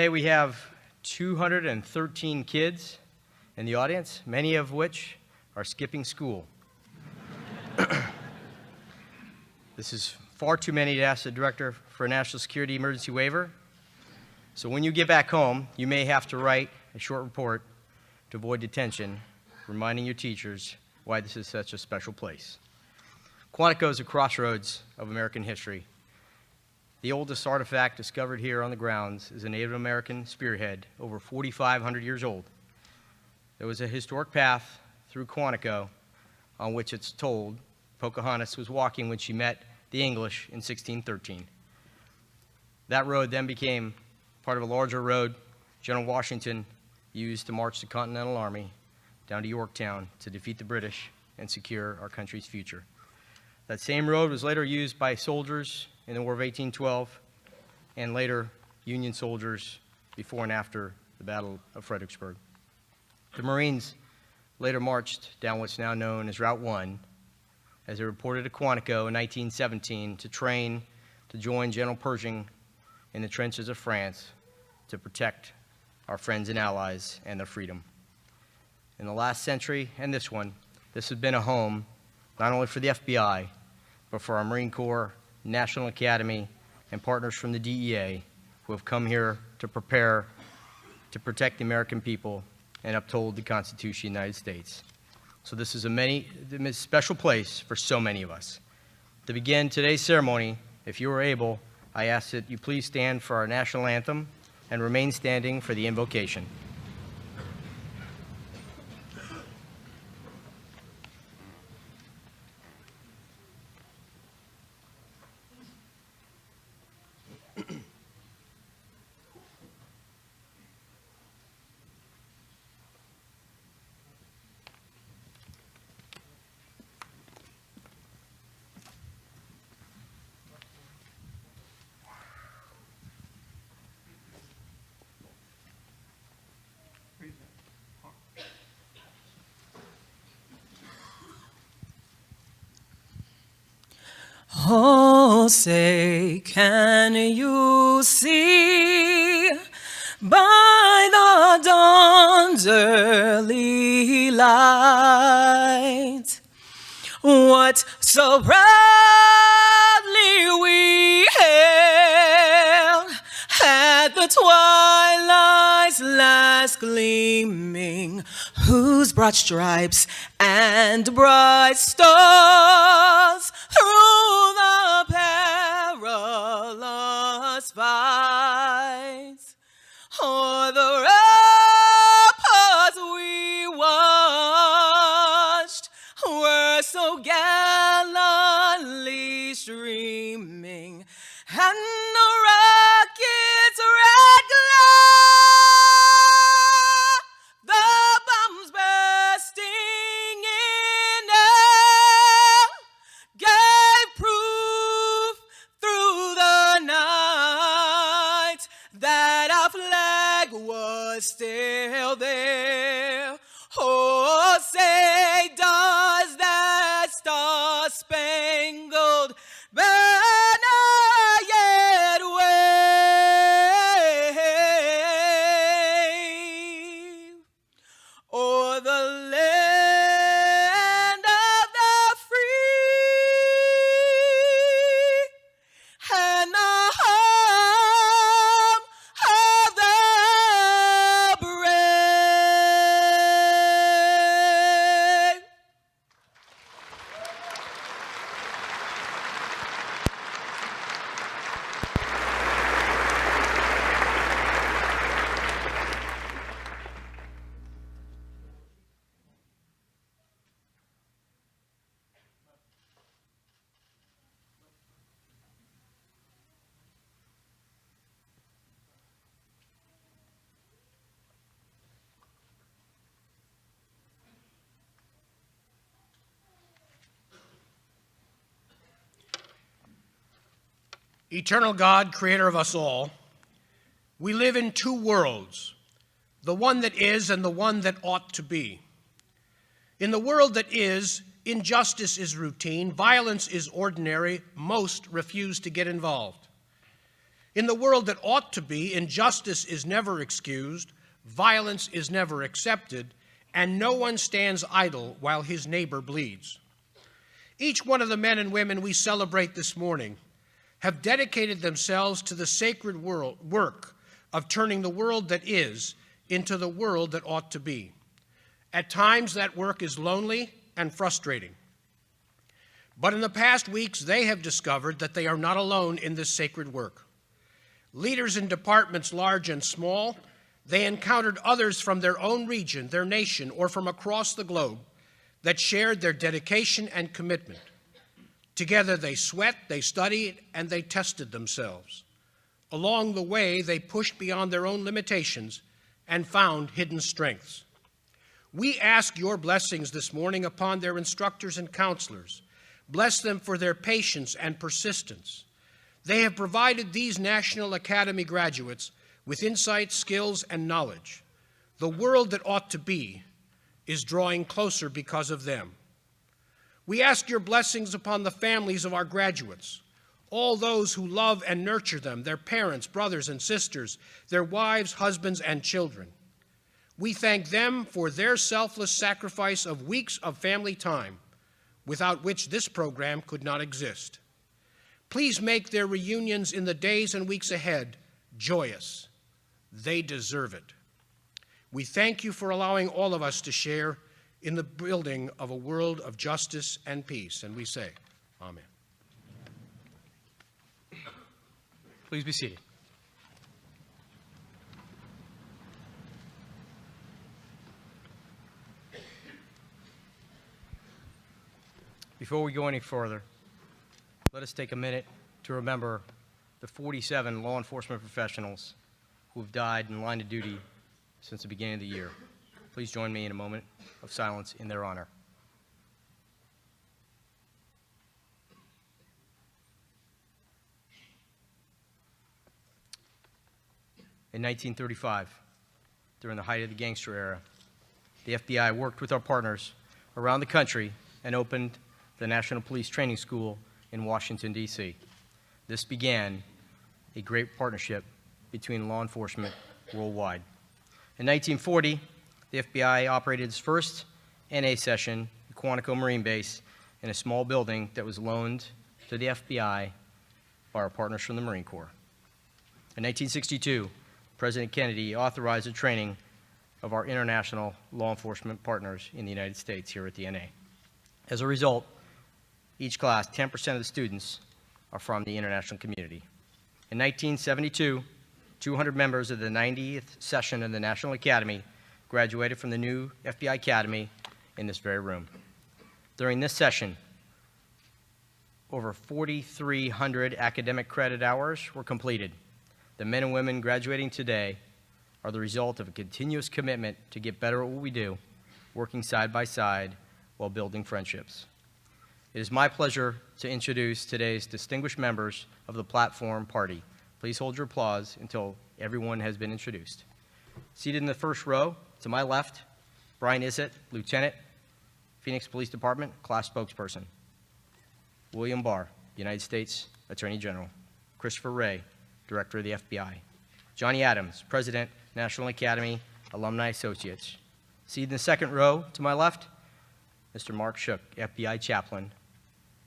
today we have 213 kids in the audience, many of which are skipping school. This is far too many to ask the Director for a National Security Emergency Waiver. So when you get back home, you may have to write a short report to avoid detention, reminding your teachers why this is such a special place. Quantico is a crossroads of American history. The oldest artifact discovered here on the grounds is a Native American spearhead, over 4,500 years old. There was a historic path through Quantico on which it's told Pocahontas was walking when she met the English in 1613. That road then became part of a larger road General Washington used to march the Continental Army down to Yorktown to defeat the British and secure our country's future. That same road was later used by soldiers in the War of 1812 and later Union soldiers before and after the Battle of Fredericksburg. The Marines later marched down what's now known as Route 1 as they reported to Quantico in 1917 to train to join General Pershing in the trenches of France to protect our friends and allies and their freedom. In the last century and this one, this has been a home not only for the FBI, but for our Marine Corps, National Academy, and partners from the DEA who have come here to prepare to protect the American people and uphold the Constitution of the United States. So this is a special place for so many of us. To begin today's ceremony, if you are able, I ask that you please stand for our national anthem and remain standing for the invocation. Oh, say, can you see by the dawn's early light what so proudly we hailed at the twilight's last gleaming, whose broad stripes and bright stars through the perilous fights o'er the ramparts we watched were so gallantly streaming, and the rockets' red glow, the bombs bursting in air, gave proof through the night that our flag was still there. Oh, say, does that star-spangled banner yet wave o'er the land of the free and the home of the brave? Eternal God, creator of us all, we live in two worlds, the one that is and the one that ought to be. In the world that is, injustice is routine, violence is ordinary, most refuse to get involved. In the world that ought to be, injustice is never excused, violence is never accepted, and no one stands idle while his neighbor bleeds. Each one of the men and women we celebrate this morning have dedicated themselves to the sacred work of turning the world that is into the world that ought to be. At times, that work is lonely and frustrating. But in the past weeks, they have discovered that they are not alone in this sacred work. Leaders in departments large and small, they encountered others from their own region, their nation, or from across the globe that shared their dedication and commitment. Together they sweat, they studied, and they tested themselves. Along the way, they pushed beyond their own limitations and found hidden strengths. We ask your blessings this morning upon their instructors and counselors. Bless them for their patience and persistence. They have provided these National Academy graduates with insight, skills, and knowledge. The world that ought to be is drawing closer because of them. We ask your blessings upon the families of our graduates, all those who love and nurture them, their parents, brothers and sisters, their wives, husbands, and children. We thank them for their selfless sacrifice of weeks of family time, without which this program could not exist. Please make their reunions in the days and weeks ahead joyous. They deserve it. We thank you for allowing all of us to share in the building of a world of justice and peace. And we say, Amen. Please be seated. Before we go any further, let us take a minute to remember the 47 law enforcement professionals who have died in line of duty since the beginning of the year. Please join me in a moment of silence in their honor. In 1935, during the height of the gangster era, the FBI worked with our partners around the country and opened the National Police Training School in Washington, D.C. This began a great partnership between law enforcement worldwide. In 1940, the FBI operated its first NA session at Quantico Marine Base in a small building that was loaned to the FBI by our partners from the Marine Corps. In 1962, President Kennedy authorized the training of our international law enforcement partners in the United States here at the NA. As a result, each class, 10% of the students are from the international community. In 1972, 200 members of the 90th session of the National Academy graduated from the new FBI Academy in this very room. During this session, over 4,300 academic credit hours were completed. The men and women graduating today are the result of a continuous commitment to get better at what we do, working side by side while building friendships. It is my pleasure to introduce today's distinguished members of the platform party. Please hold your applause until everyone has been introduced. Seated in the first row, to my left, Brian Isett, Lieutenant, Phoenix Police Department, Class Spokesperson. William Barr, United States Attorney General. Christopher Wray, Director of the FBI. Johnny Adams, President, National Academy, Alumni Associates. Seated in the second row, to my left, Mr. Mark Shook, FBI Chaplain,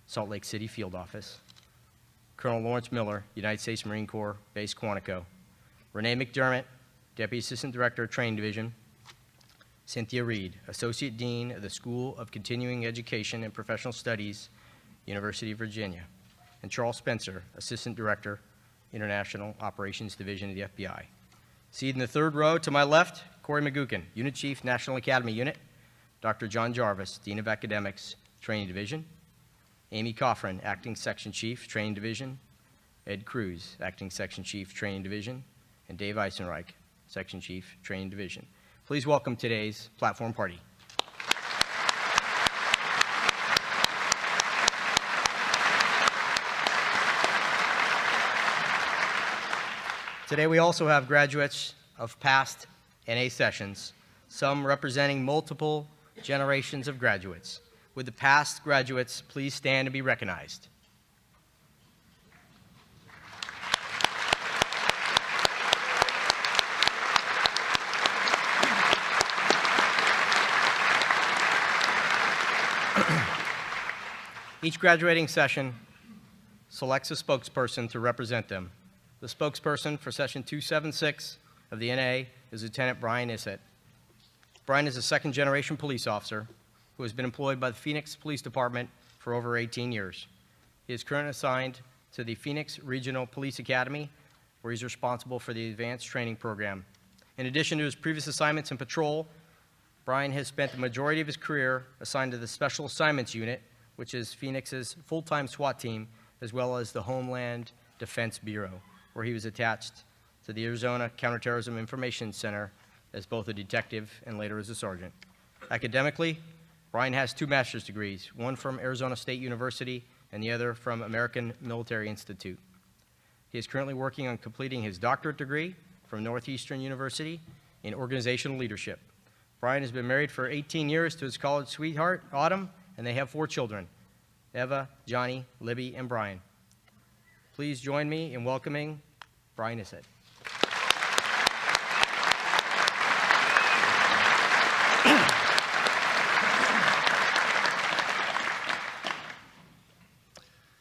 Salt Lake City Field Office. Colonel Lawrence Miller, United States Marine Corps, Base Quantico. Renee McDermott, Deputy Assistant Director, Training Division. Cynthia Reed, Associate Dean of the School of Continuing Education and Professional Studies, University of Virginia. And Charles Spencer, Assistant Director, International Operations Division of the FBI. Seated in the third row, to my left, Corey McGuckin, Unit Chief, National Academy Unit. Dr. John Jarvis, Dean of Academics, Training Division. Amy Coffrin, Acting Section Chief, Training Division. Ed Cruz, Acting Section Chief, Training Division. And Dave Eisenreich, Section Chief, Training Division. Please welcome today's platform party. Today we also have graduates of past NA sessions, some representing multiple generations of graduates. Would the past graduates please stand and be recognized? Each graduating session selects a spokesperson to represent them. The spokesperson for session 276 of the NA is Lieutenant Brian Issett. Brian is a second-generation police officer who has been employed by the Phoenix Police Department for over 18 years. He is currently assigned to the Phoenix Regional Police Academy, where he's responsible for the advanced training program. In addition to his previous assignments in patrol, Brian has spent the majority of his career assigned to the Special Assignments Unit, which is Phoenix's full-time SWAT team, as well as the Homeland Defense Bureau, where he was attached to the Arizona Counterterrorism Information Center as both a detective and later as a sergeant. Academically, Brian has 2 master's degrees, one from Arizona State University and the other from American Military Institute. He is currently working on completing his doctorate degree from Northeastern University in organizational leadership. Brian has been married for 18 years to his college sweetheart, Autumn, and they have 4 children, Eva, Johnny, Libby, and Brian. Please join me in welcoming Brian Issett.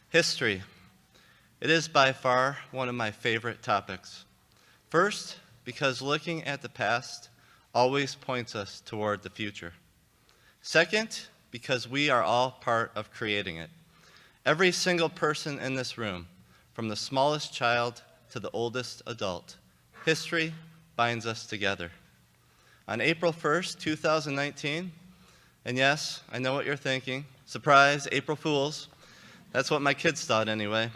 History. It is by far one of my favorite topics. First, because looking at the past always points us toward the future. Second, because we are all part of creating it. Every single person in this room, from the smallest child to the oldest adult, history binds us together. On April 1st, 2019, and yes, I know what you're thinking, surprise, April Fools. That's what my kids thought anyway.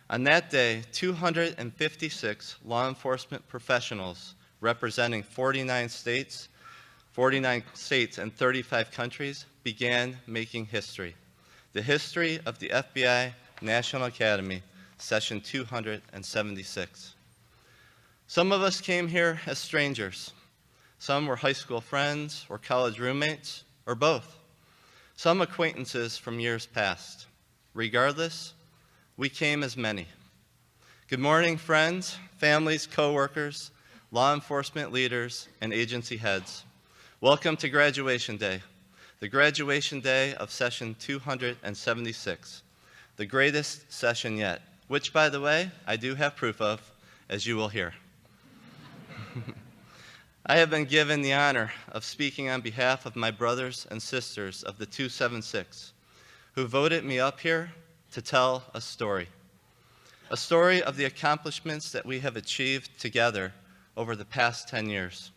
On that day, 256 law enforcement professionals representing 49 states and 35 countries began making history. The history of the FBI National Academy, session 276. Some of us came here as strangers. Some were high school friends or college roommates, or both. Some acquaintances from years past. Regardless, we came as many. Good morning, friends, families, coworkers, law enforcement leaders, and agency heads. Welcome to graduation day, the graduation day of session 276, the greatest session yet, which, by the way, I do have proof of, as you will hear. I have been given the honor of speaking on behalf of my brothers and sisters of the 276, who voted me up here to tell a story of the accomplishments that we have achieved together over the past 10 years.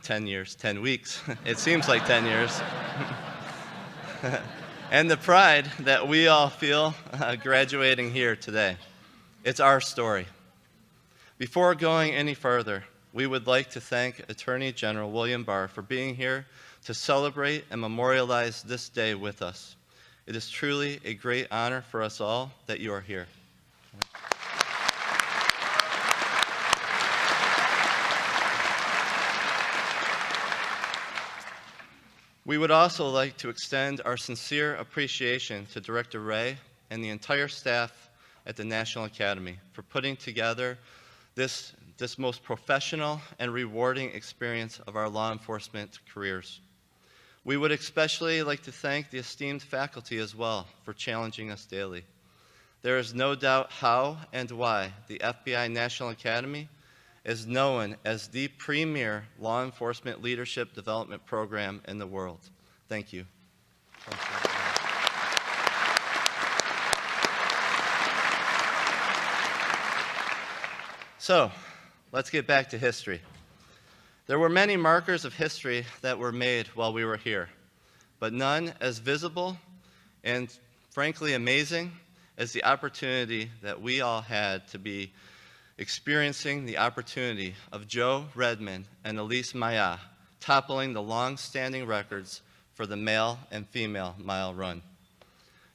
10 years, 10 weeks. It seems like 10 years. And the pride that we all feel graduating here today. It's our story. Before going any further, we would like to thank Attorney General William Barr for being here to celebrate and memorialize this day with us. It is truly a great honor for us all that you are here. We would also like to extend our sincere appreciation to Director Wray and the entire staff at the National Academy for putting together this most professional and rewarding experience of our law enforcement careers. We would especially like to thank the esteemed faculty as well for challenging us daily. There is no doubt how and why the FBI National Academy is known as the premier law enforcement leadership development program in the world. Thank you. So, let's get back to history. There were many markers of history that were made while we were here, but none as visible and frankly amazing as the opportunity that we all had to be experiencing the opportunity of Joe Redmond and Elise Maya toppling the long-standing records for the male and female mile run.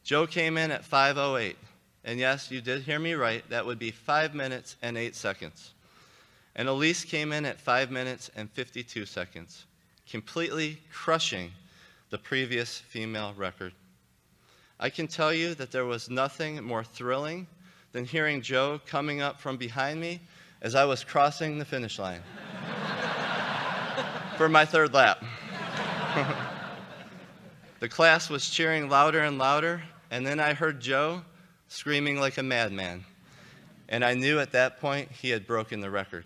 Joe came in at 5:08, and yes, you did hear me right, that would be 5 minutes and 8 seconds. And Elise came in at 5 minutes and 52 seconds, completely crushing the previous female record. I can tell you that there was nothing more thrilling than hearing Joe coming up from behind me as I was crossing the finish line for my third lap. The class was cheering louder and louder, and then I heard Joe screaming like a madman. And I knew at that point he had broken the record.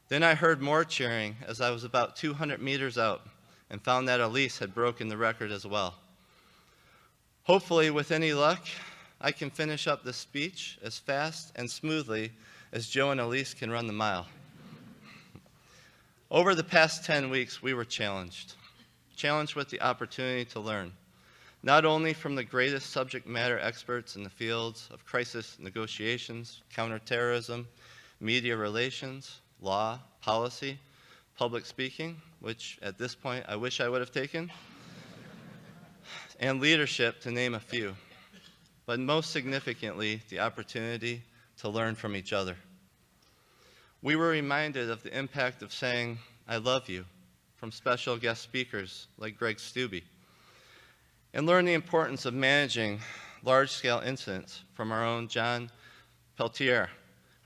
Then I heard more cheering as I was about 200 meters out and found that Elise had broken the record as well. Hopefully, with any luck, I can finish up this speech as fast and smoothly as Joe and Elise can run the mile. Over the past 10 weeks, we were challenged with the opportunity to learn, not only from the greatest subject matter experts in the fields of crisis negotiations, counterterrorism, media relations, law, policy, public speaking, which at this point I wish I would have taken, and leadership, to name a few, but most significantly, the opportunity to learn from each other. We were reminded of the impact of saying, "I love you," from special guest speakers like Greg Stubbe, and learn the importance of managing large-scale incidents from our own John Peltier,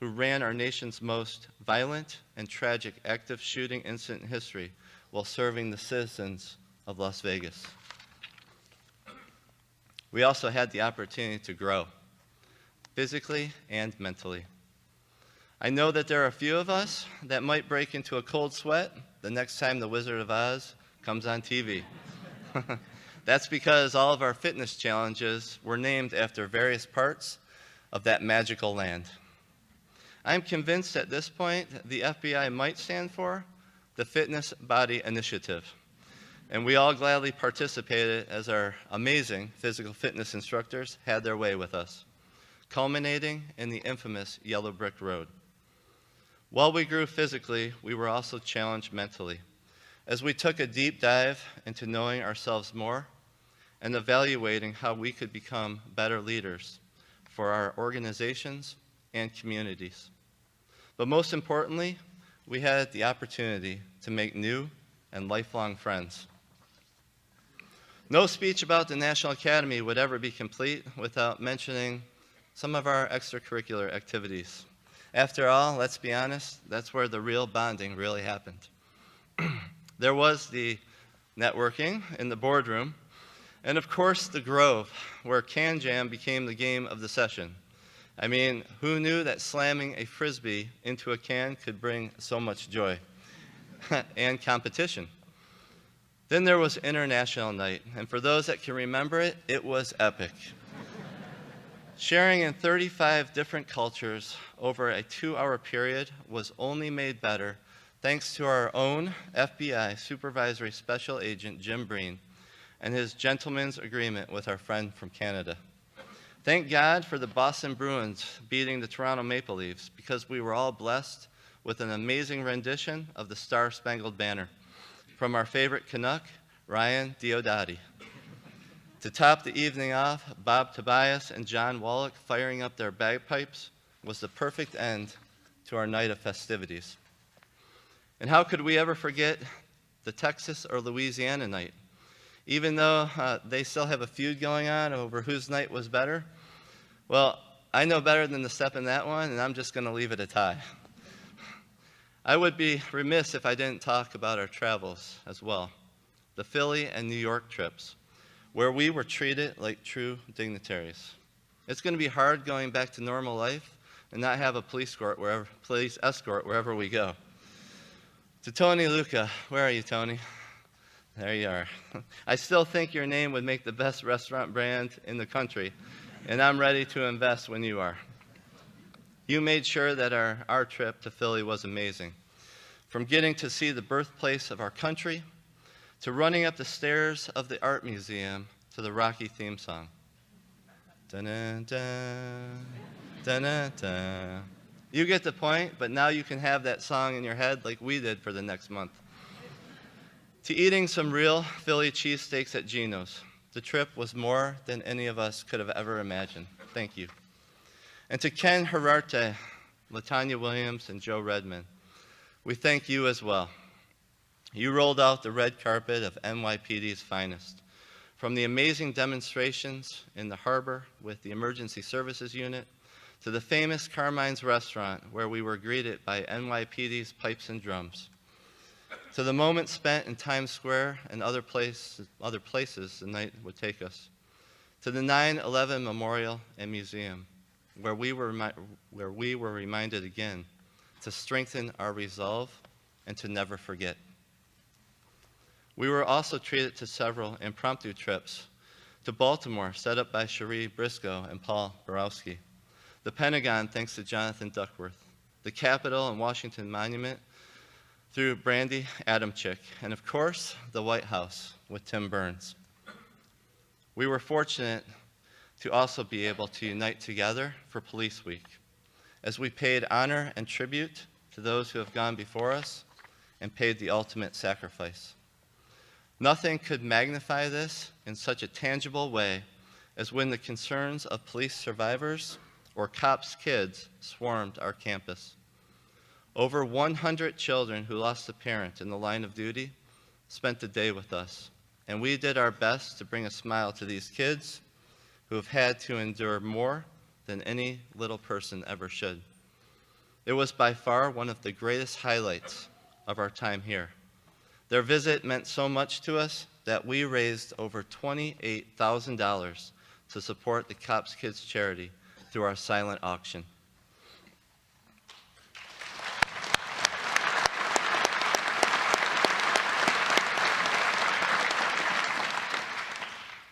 who ran our nation's most violent and tragic active shooting incident in history while serving the citizens of Las Vegas. We also had the opportunity to grow, physically and mentally. I know that there are a few of us that might break into a cold sweat the next time The Wizard of Oz comes on TV. That's because all of our fitness challenges were named after various parts of that magical land. I'm convinced at this point the FBI might stand for the Fitness Body Initiative, and we all gladly participated as our amazing physical fitness instructors had their way with us, culminating in the infamous Yellow Brick Road. While we grew physically, we were also challenged mentally, as we took a deep dive into knowing ourselves more and evaluating how we could become better leaders for our organizations and communities. But most importantly, we had the opportunity to make new and lifelong friends. No speech about the National Academy would ever be complete without mentioning some of our extracurricular activities. After all, let's be honest, that's where the real bonding really happened. There was the networking in the boardroom, and of course the Grove, where Can Jam became the game of the session. I mean, who knew that slamming a Frisbee into a can could bring so much joy and competition? Then there was International Night, and for those that can remember it, it was epic. Sharing in 35 different cultures over a 2-hour period was only made better thanks to our own FBI Supervisory Special Agent Jim Breen and his gentleman's agreement with our friend from Canada. Thank God for the Boston Bruins beating the Toronto Maple Leafs, because we were all blessed with an amazing rendition of the Star-Spangled Banner from our favorite Canuck, Ryan Diodati. To top the evening off, Bob Tobias and John Wallach firing up their bagpipes was the perfect end to our night of festivities. And how could we ever forget the Texas or Louisiana night? Even though they still have a feud going on over whose night was better, well, I know better than to step in that one, and I'm just going to leave it a tie. I would be remiss if I didn't talk about our travels as well, the Philly and New York trips, where we were treated like true dignitaries. It's going to be hard going back to normal life and not have a police escort wherever we go. To Tony Luca, where are you, Tony? There you are. I still think your name would make the best restaurant brand in the country, and I'm ready to invest when you are. You made sure that our trip to Philly was amazing, from getting to see the birthplace of our country, to running up the stairs of the art museum to the Rocky theme song. Dun-dun-dun, dun-dun-dun. You get the point, but now you can have that song in your head like we did for the next month. To eating some real Philly cheesesteaks at Gino's. The trip was more than any of us could have ever imagined. Thank you. And to Ken Herarte, LaTanya Williams, and Joe Redmond, we thank you as well. You rolled out the red carpet of NYPD's finest, from the amazing demonstrations in the harbor with the Emergency Services Unit to the famous Carmine's restaurant where we were greeted by NYPD's pipes and drums. to the moments spent in Times Square and other places the night would take us, to the 9/11 Memorial and Museum, where we were reminded again to strengthen our resolve and to never forget. We were also treated to several impromptu trips to Baltimore, set up by Cherie Briscoe and Paul Borowski, the Pentagon, thanks to Jonathan Duckworth, the Capitol and Washington Monument through Brandy Adamczyk, and of course, the White House with Tim Burns. We were fortunate to also be able to unite together for Police Week, as we paid honor and tribute to those who have gone before us and paid the ultimate sacrifice. Nothing could magnify this in such a tangible way as when the concerns of police survivors or cops' kids swarmed our campus. Over 100 children who lost a parent in the line of duty spent the day with us, and we did our best to bring a smile to these kids who have had to endure more than any little person ever should. It was by far one of the greatest highlights of our time here. Their visit meant so much to us that we raised over $28,000 to support the Cops Kids charity through our silent auction.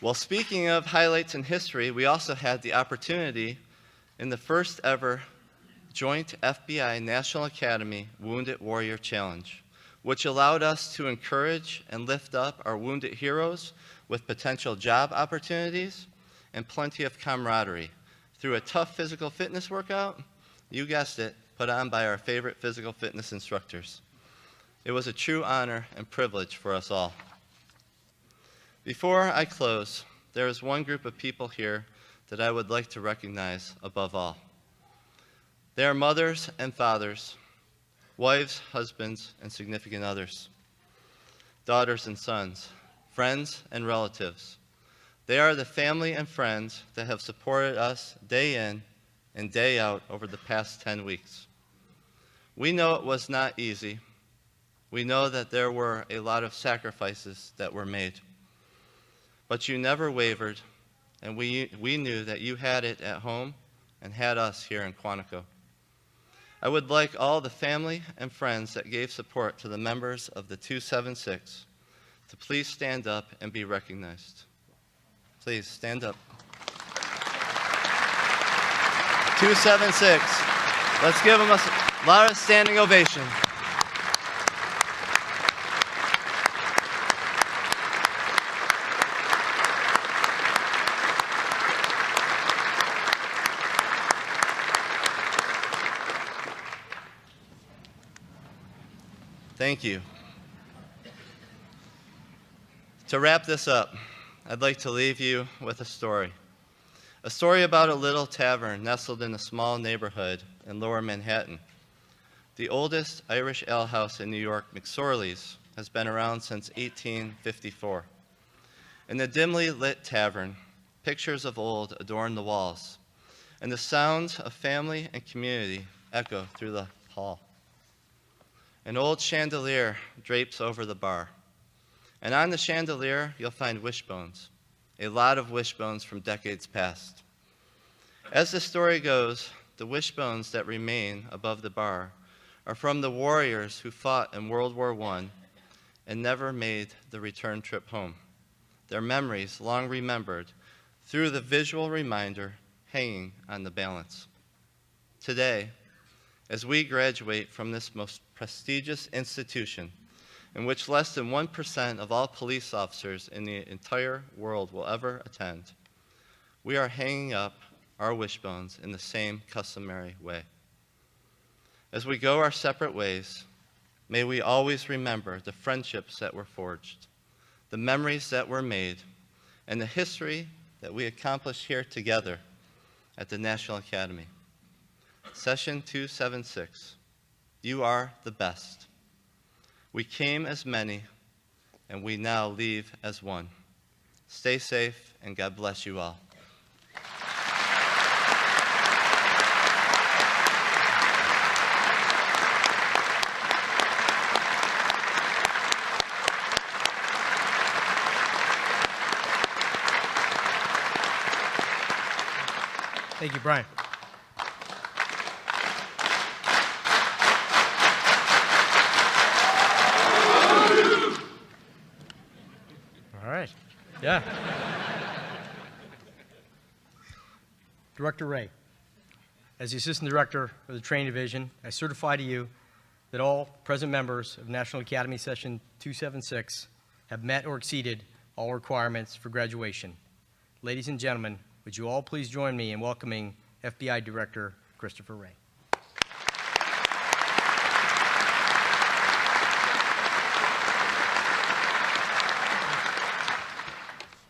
Well, speaking of highlights in history, we also had the opportunity in the first ever joint FBI National Academy Wounded Warrior Challenge, which allowed us to encourage and lift up our wounded heroes with potential job opportunities and plenty of camaraderie through a tough physical fitness workout, you guessed it, put on by our favorite physical fitness instructors. It was a true honor and privilege for us all. Before I close, there is one group of people here that I would like to recognize above all. They are mothers and fathers, wives, husbands, and significant others, daughters and sons, friends and relatives. They are the family and friends that have supported us day in and day out over the past 10 weeks. We know it was not easy. We know that there were a lot of sacrifices that were made. But you never wavered, and we knew that you had it at home and had us here in Quantico. I would like all the family and friends that gave support to the members of the 276 to please stand up and be recognized. Please stand up. 276. Let's give them a loud standing ovation. Thank you. To wrap this up, I'd like to leave you with a story. A story about a little tavern nestled in a small neighborhood in Lower Manhattan. The oldest Irish ale house in New York, McSorley's, has been around since 1854. In the dimly lit tavern, pictures of old adorn the walls, and the sounds of family and community echo through the hall. An old chandelier drapes over the bar, and on the chandelier you'll find wishbones, a lot of wishbones from decades past. As the story goes, the wishbones that remain above the bar are from the warriors who fought in World War I and never made the return trip home. Their memories long remembered through the visual reminder hanging on the balance. Today, as we graduate from this most prestigious institution, in which less than 1% of all police officers in the entire world will ever attend, we are hanging up our wishbones in the same customary way. As we go our separate ways, may we always remember the friendships that were forged, the memories that were made, and the history that we accomplished here together at the National Academy. Session 276, you are the best. We came as many, and we now leave as one. Stay safe, and God bless you all. Thank you, Brian. All right. Yeah. Director Wray, as the Assistant Director of the Training Division, I certify to you that all present members of National Academy Session 276 have met or exceeded all requirements for graduation. Ladies and gentlemen, would you all please join me in welcoming FBI Director Christopher Wray.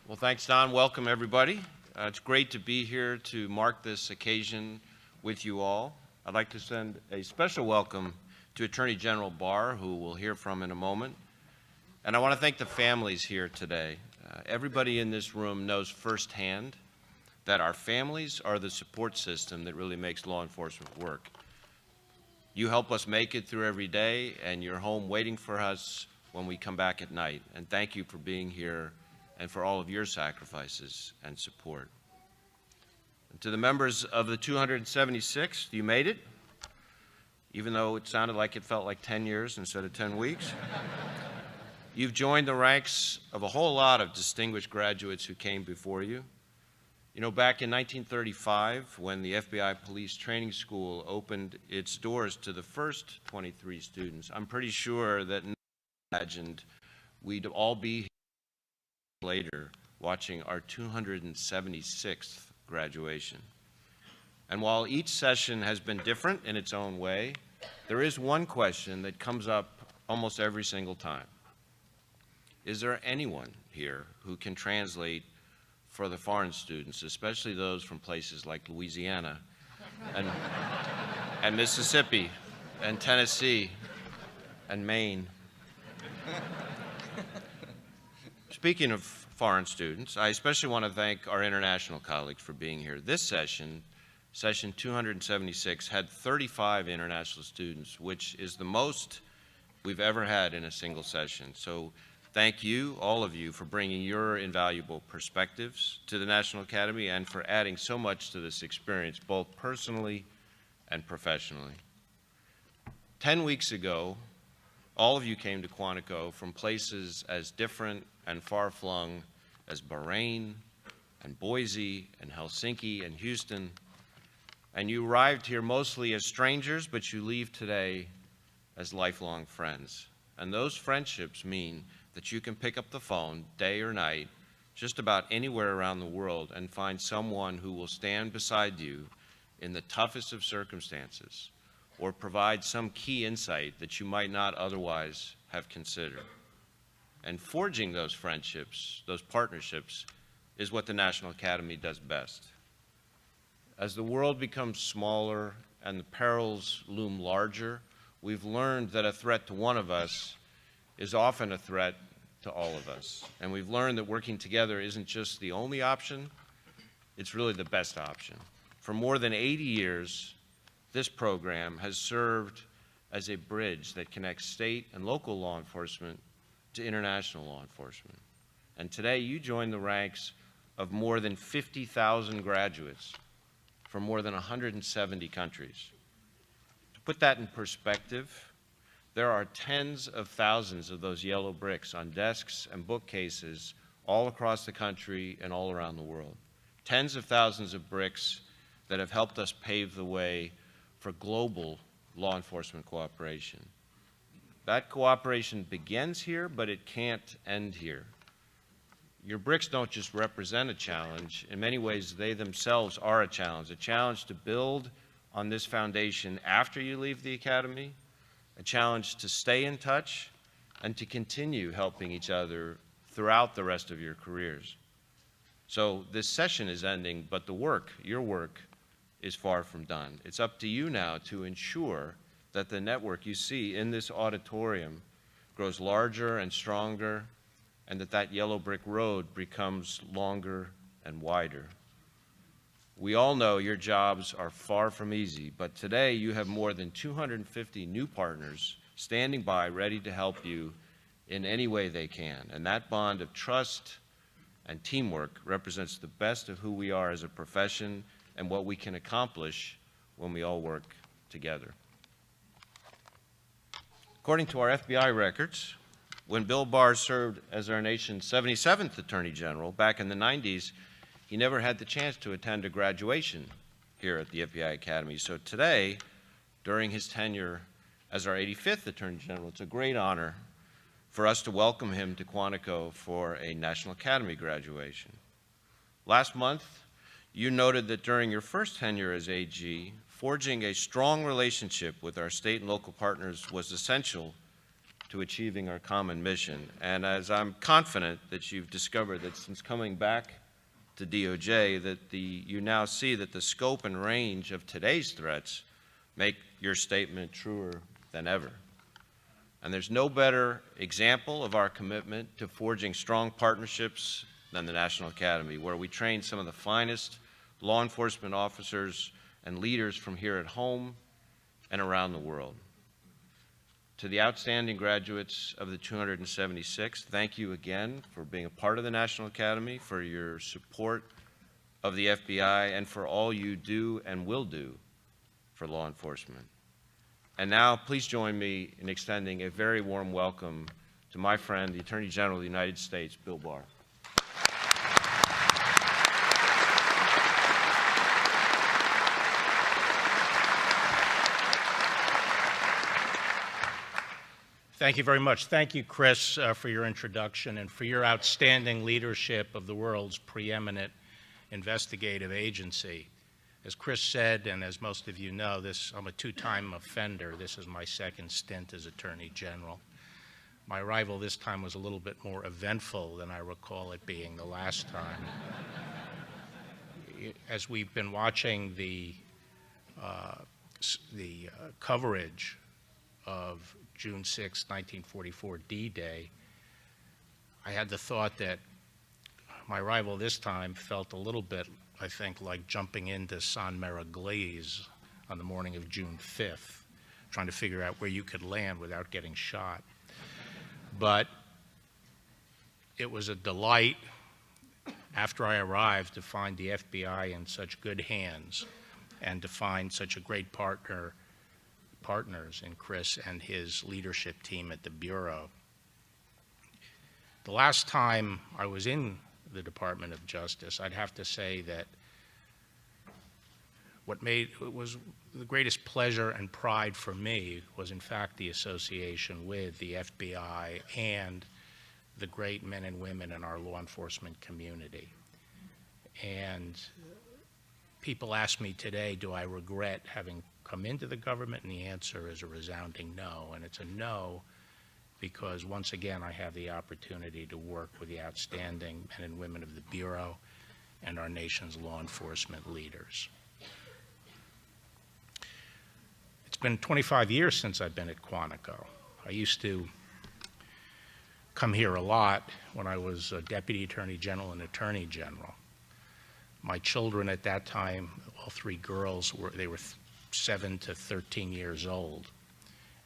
Well, thanks, Don. Welcome, everybody. It's great to be here to mark this occasion with you all. I'd like to send a special welcome to Attorney General Barr, who we'll hear from in a moment. And I want to thank the families here today. Everybody in this room knows firsthand that our families are the support system that really makes law enforcement work. You help us make it through every day, and you're home waiting for us when we come back at night. And thank you for being here and for all of your sacrifices and support. And to the members of the 276, you made it, even though it sounded like it felt like 10 years instead of 10 weeks. You've joined the ranks of a whole lot of distinguished graduates who came before you. You know, back in 1935, when the FBI Police Training School opened its doors to the first 23 students, I'm pretty sure that no one imagined we'd all be here later watching our 276th graduation. And while each session has been different in its own way, there is one question that comes up almost every single time. Is there anyone here who can translate for the foreign students, especially those from places like Louisiana and Mississippi and Tennessee and Maine? Speaking of foreign students, I especially want to thank our international colleagues for being here. This session, session 276, had 35 international students, which is the most we've ever had in a single session. So thank you, all of you, for bringing your invaluable perspectives to the National Academy and for adding so much to this experience, both personally and professionally. 10 weeks ago, all of you came to Quantico from places as different and far-flung as Bahrain and Boise and Helsinki and Houston. And you arrived here mostly as strangers, but you leave today as lifelong friends. And those friendships mean that you can pick up the phone day or night, just about anywhere around the world, and find someone who will stand beside you in the toughest of circumstances or provide some key insight that you might not otherwise have considered. And forging those friendships, those partnerships, is what the National Academy does best. As the world becomes smaller and the perils loom larger, we've learned that a threat to one of us is often a threat to all of us. And we've learned that working together isn't just the only option, it's really the best option. For more than 80 years, this program has served as a bridge that connects state and local law enforcement to international law enforcement. And today you join the ranks of more than 50,000 graduates from more than 170 countries. To put that in perspective, there are tens of thousands of those yellow bricks on desks and bookcases all across the country and all around the world. Tens of thousands of bricks that have helped us pave the way for global law enforcement cooperation. That cooperation begins here, but it can't end here. Your bricks don't just represent a challenge. In many ways, they themselves are a challenge to build on this foundation after you leave the academy, a challenge to stay in touch, and to continue helping each other throughout the rest of your careers. So this session is ending, but the work, your work, is far from done. It's up to you now to ensure that the network you see in this auditorium grows larger and stronger, and that yellow brick road becomes longer and wider. We all know your jobs are far from easy, but today you have more than 250 new partners standing by ready to help you in any way they can. And that bond of trust and teamwork represents the best of who we are as a profession and what we can accomplish when we all work together. According to our FBI records, when Bill Barr served as our nation's 77th Attorney General back in the 90s, he never had the chance to attend a graduation here at the FBI Academy. So today, during his tenure as our 85th Attorney General, it's a great honor for us to welcome him to Quantico for a National Academy graduation. Last month, you noted that during your first tenure as AG, forging a strong relationship with our state and local partners was essential to achieving our common mission. And as I'm confident that you've discovered that since coming back to DOJ, that you now see that the scope and range of today's threats make your statement truer than ever. And there's no better example of our commitment to forging strong partnerships than the National Academy, where we train some of the finest law enforcement officers and leaders from here at home and around the world. To the outstanding graduates of the 276, thank you again for being a part of the National Academy, for your support of the FBI, and for all you do and will do for law enforcement. And now, please join me in extending a very warm welcome to my friend, the Attorney General of the United States, Bill Barr. Thank you very much. Thank you, Chris, for your introduction and for your outstanding leadership of the world's preeminent investigative agency. As Chris said, and as most of you know, I'm a two-time offender. This is my second stint as Attorney General. My arrival this time was a little bit more eventful than I recall it being the last time. As we've been watching the coverage of June 6, 1944 D-Day, I had the thought that my arrival this time felt a little bit, I think, like jumping into San Miraglese on the morning of June 5th, trying to figure out where you could land without getting shot. But it was a delight after I arrived to find the FBI in such good hands and to find such a great partners in Chris and his leadership team at the Bureau. The last time I was in the Department of Justice, I'd have to say that it was the greatest pleasure and pride for me was in fact the association with the FBI and the great men and women in our law enforcement community. And people ask me today, do I regret having come into the government? And the answer is a resounding no. And it's a no because once again I have the opportunity to work with the outstanding men and women of the Bureau and our nation's law enforcement leaders. It's been 25 years since I've been at Quantico. I used to come here a lot when I was a Deputy Attorney General and Attorney General. My children at that time, all three girls, were 7 to 13 years old.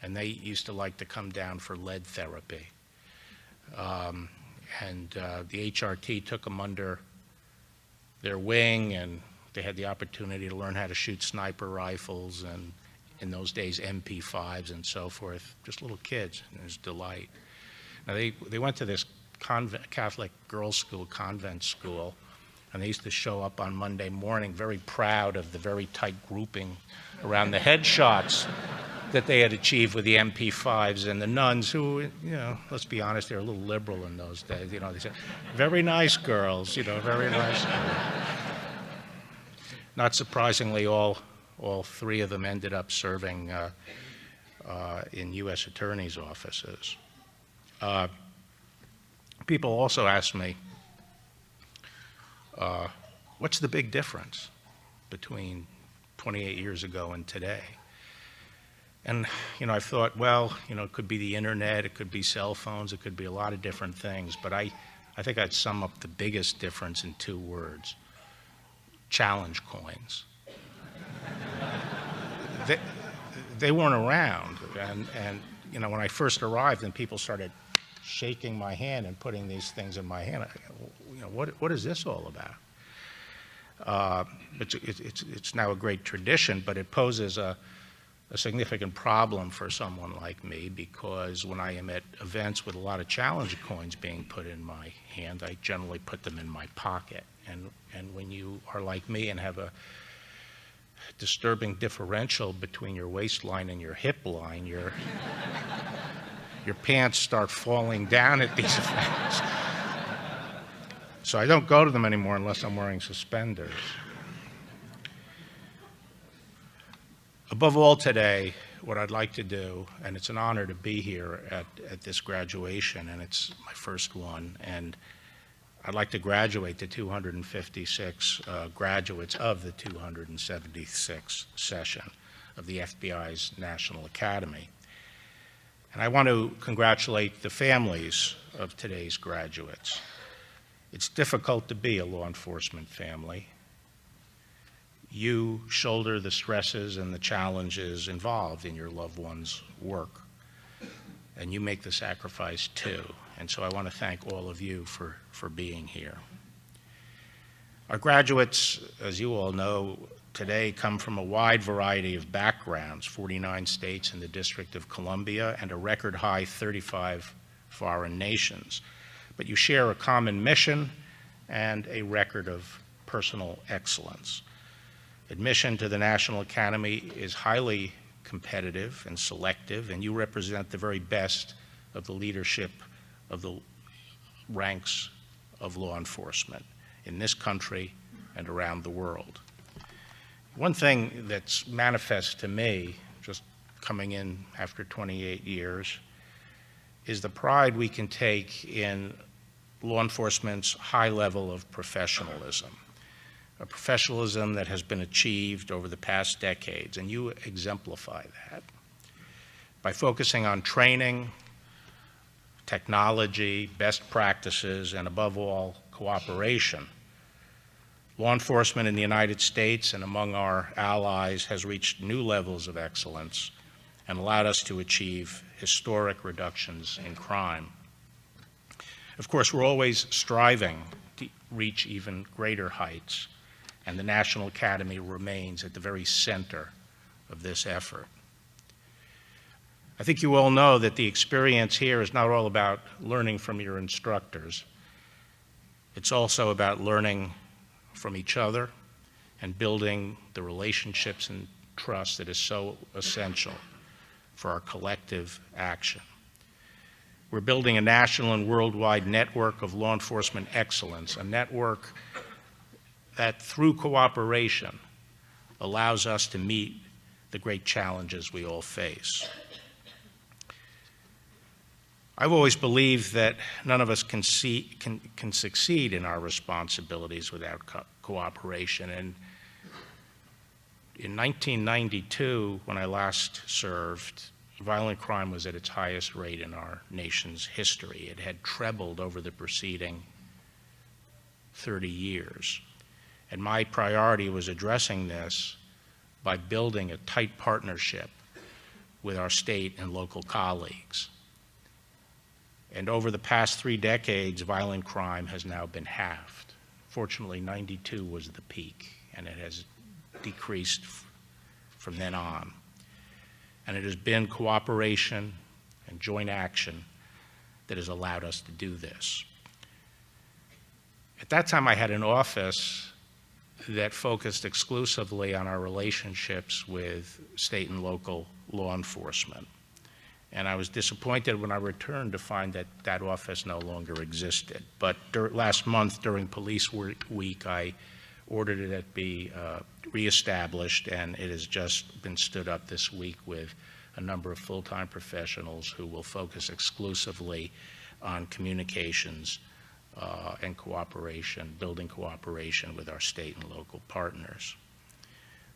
And they used to like to come down for lead therapy. The HRT took them under their wing, and they had the opportunity to learn how to shoot sniper rifles, and in those days, MP5s and so forth, just little kids, and it was a delight. Now, they went to this Catholic girls' school, convent school, and they used to show up on Monday morning very proud of the very tight grouping around the headshots that they had achieved with the MP5s, and the nuns who, let's be honest, they were a little liberal in those days. They said, very nice girls, very nice. Not surprisingly, all three of them ended up serving in U.S. attorneys' offices. People also ask me, what's the big difference between 28 years ago and today? And, I've thought, well, it could be the internet, it could be cell phones, it could be a lot of different things, but I think I'd sum up the biggest difference in 2 words: challenge coins. They weren't around, and when I first arrived and people started shaking my hand and putting these things in my hand, I go, what is this all It's now a great tradition, but it poses a significant problem for someone like me, because when I am at events with a lot of challenge coins being put in my hand, I generally put them in my pocket. And when you are like me and have a disturbing differential between your waistline and your hip line, your pants start falling down at these events. So I don't go to them anymore unless I'm wearing suspenders. Above all today, what I'd like to do, and it's an honor to be here at this graduation, and it's my first one, and I'd like to graduate the 256 graduates of the 276th session of the FBI's National Academy. And I want to congratulate the families of today's graduates. It's difficult to be a law enforcement family. You shoulder the stresses and the challenges involved in your loved one's work, and you make the sacrifice too. And so I want to thank all of you for being here. Our graduates, as you all know, today come from a wide variety of backgrounds, 49 states in the District of Columbia and a record high 35 foreign nations. But you share a common mission and a record of personal excellence. Admission to the National Academy is highly competitive and selective, and you represent the very best of the leadership of the ranks of law enforcement in this country and around the world. One thing that's manifest to me, just coming in after 28 years, is the pride we can take in law enforcement's high level of professionalism, a professionalism that has been achieved over the past decades, and you exemplify that by focusing on training, technology, best practices, and above all, cooperation. Law enforcement in the United States and among our allies has reached new levels of excellence and allowed us to achieve historic reductions in crime. Of course, we're always striving to reach even greater heights, and the National Academy remains at the very center of this effort. I think you all know that the experience here is not all about learning from your instructors. It's also about learning from each other and building the relationships and trust that is so essential for our collective action. We're building a national and worldwide network of law enforcement excellence, a network that through cooperation allows us to meet the great challenges we all face. I've always believed that none of us can succeed in our responsibilities without cooperation. And in 1992, when I last served, violent crime was at its highest rate in our nation's history. It had trebled over the preceding 30 years. And my priority was addressing this by building a tight partnership with our state and local colleagues. And over the past 3 decades, violent crime has now been halved. Fortunately, 92 was the peak, and it has decreased from then on. And it has been cooperation and joint action that has allowed us to do this. At that time, I had an office that focused exclusively on our relationships with state and local law enforcement. And I was disappointed when I returned to find that that office no longer existed. But last month, during Police Week, I ordered it to be reestablished, and it has just been stood up this week with a number of full-time professionals who will focus exclusively on communications and cooperation, building cooperation with our state and local partners.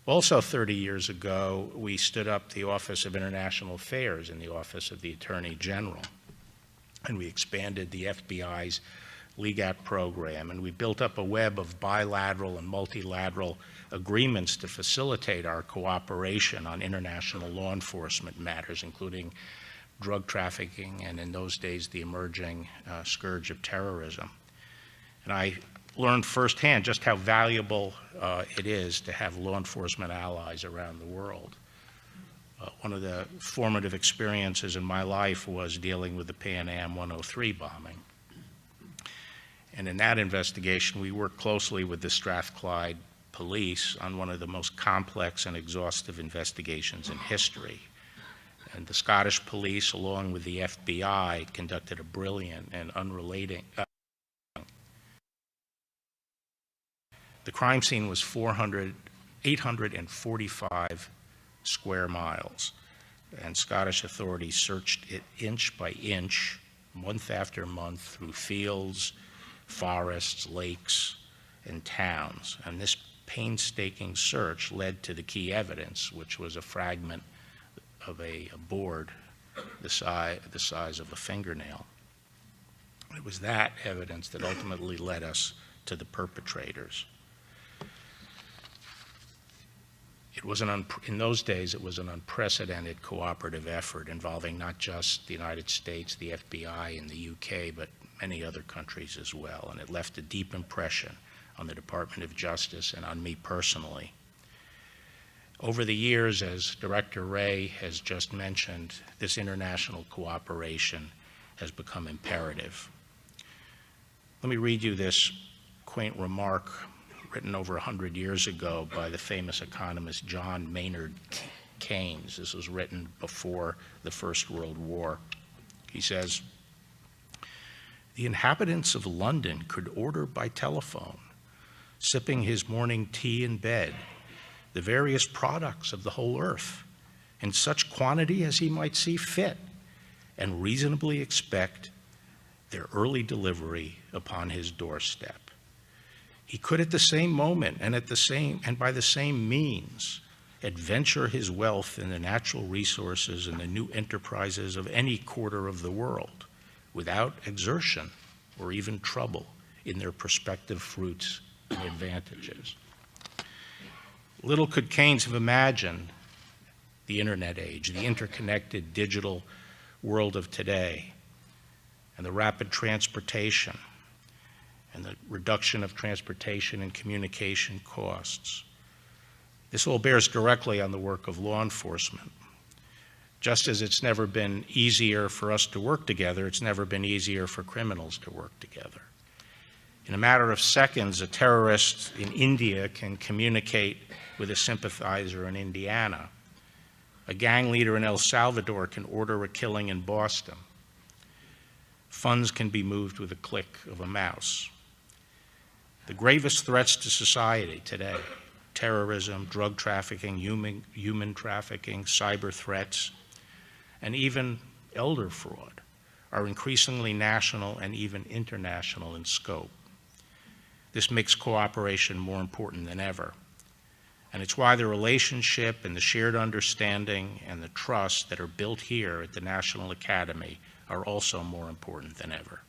Also 30 years ago, we stood up the Office of International Affairs in the Office of the Attorney General, and we expanded the FBI's LEGAT program, and we built up a web of bilateral and multilateral agreements to facilitate our cooperation on international law enforcement matters, including drug trafficking and, in those days, the emerging scourge of terrorism. And I learned firsthand just how valuable it is to have law enforcement allies around the world. One of the formative experiences in my life was dealing with the Pan Am 103 bombing. And in that investigation, we worked closely with the Strathclyde police on one of the most complex and exhaustive investigations in history. And the Scottish police, along with the FBI, conducted a brilliant and unrelated. The crime scene was 845 square miles, and Scottish authorities searched it inch by inch, month after month, through fields, forests, lakes, and towns. And this painstaking search led to the key evidence, which was a fragment of a board the size of a fingernail. It was that evidence that ultimately led us to the perpetrators. In those days, it was an unprecedented cooperative effort involving not just the United States, the FBI, and the UK, but many other countries as well. And it left a deep impression on the Department of Justice and on me personally. Over the years, as Director Wray has just mentioned, this international cooperation has become imperative. Let me read you this quaint remark written over 100 years ago by the famous economist John Maynard Keynes. This was written before the First World War. He says, "The inhabitants of London could order by telephone, sipping his morning tea in bed, the various products of the whole earth, in such quantity as he might see fit, and reasonably expect their early delivery upon his doorstep. He could at the same moment and by the same means adventure his wealth in the natural resources and the new enterprises of any quarter of the world without exertion or even trouble in their prospective fruits and advantages." Little could Keynes have imagined the internet age, the interconnected digital world of today, and the rapid transportation and the reduction of transportation and communication costs. This all bears directly on the work of law enforcement. Just as it's never been easier for us to work together, it's never been easier for criminals to work together. In a matter of seconds, a terrorist in India can communicate with a sympathizer in Indiana. A gang leader in El Salvador can order a killing in Boston. Funds can be moved with a click of a mouse. The gravest threats to society today, terrorism, drug trafficking, human trafficking, cyber threats, and even elder fraud, are increasingly national and even international in scope. This makes cooperation more important than ever. And it's why the relationship and the shared understanding and the trust that are built here at the National Academy are also more important than ever.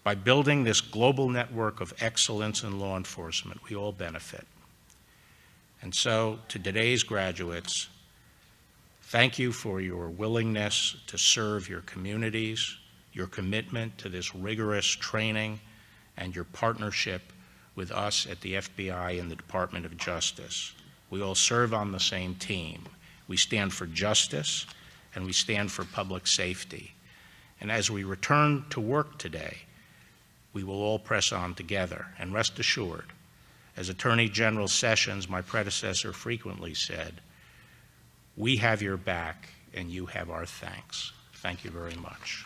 By building this global network of excellence in law enforcement, we all benefit. And so, to today's graduates, thank you for your willingness to serve your communities, your commitment to this rigorous training, and your partnership with us at the FBI and the Department of Justice. We all serve on the same team. We stand for justice, and we stand for public safety. And as we return to work today, we will all press on together. And rest assured, as Attorney General Sessions, my predecessor, frequently said, we have your back and you have our thanks. Thank you very much.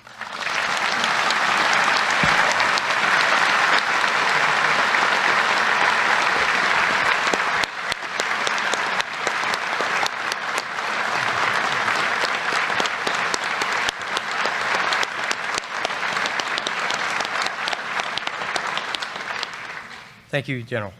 Thank you, General.